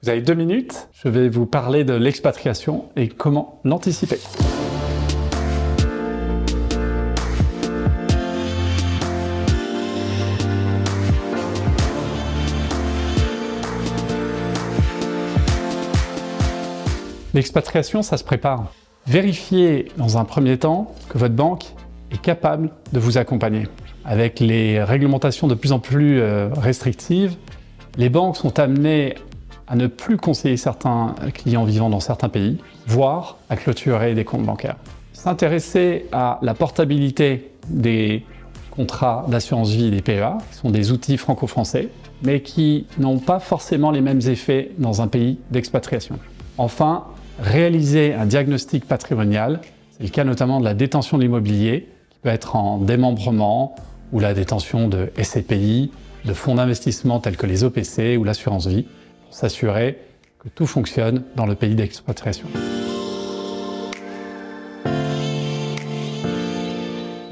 Vous avez 2 minutes, je vais vous parler de l'expatriation et comment l'anticiper. L'expatriation, ça se prépare. Vérifiez dans un premier temps que votre banque est capable de vous accompagner. Avec les réglementations de plus en plus restrictives, les banques sont amenées à ne plus conseiller certains clients vivant dans certains pays, voire à clôturer des comptes bancaires. S'intéresser à la portabilité des contrats d'assurance vie des PEA, qui sont des outils franco-français, mais qui n'ont pas forcément les mêmes effets dans un pays d'expatriation. Enfin, réaliser un diagnostic patrimonial, c'est le cas notamment de la détention de l'immobilier, qui peut être en démembrement ou la détention de SCPI, de fonds d'investissement tels que les OPC ou l'assurance vie, pour s'assurer que tout fonctionne dans le pays d'expatriation.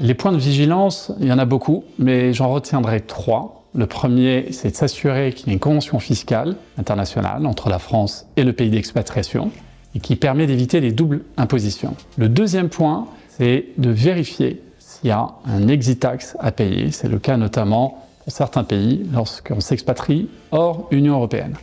Les points de vigilance, il y en a beaucoup, mais j'en retiendrai 3. Le premier, c'est de s'assurer qu'il y a une convention fiscale internationale entre la France et le pays d'expatriation et qui permet d'éviter les doubles impositions. Le deuxième point, c'est de vérifier s'il y a un exit tax à payer. C'est le cas notamment pour certains pays lorsqu'on s'expatrie hors Union européenne.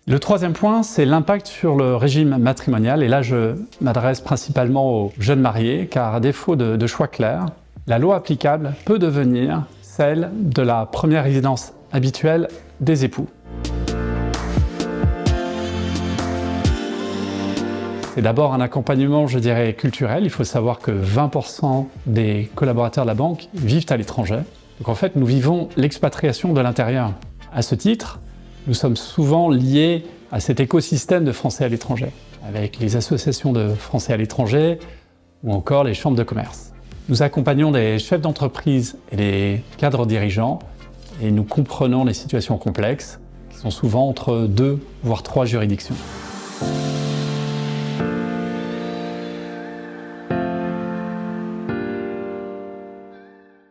Le troisième point, c'est l'impact sur le régime matrimonial. Et là, je m'adresse principalement aux jeunes mariés, car à défaut de choix clairs, la loi applicable peut devenir celle de la première résidence habituelle des époux. C'est d'abord un accompagnement, je dirais, culturel. Il faut savoir que 20% des collaborateurs de la banque vivent à l'étranger. Donc en fait, nous vivons l'expatriation de l'intérieur. À ce titre, nous sommes souvent liés à cet écosystème de Français à l'étranger, avec les associations de Français à l'étranger ou encore les chambres de commerce. Nous accompagnons des chefs d'entreprise et des cadres dirigeants et nous comprenons les situations complexes qui sont souvent entre 2 voire 3 juridictions.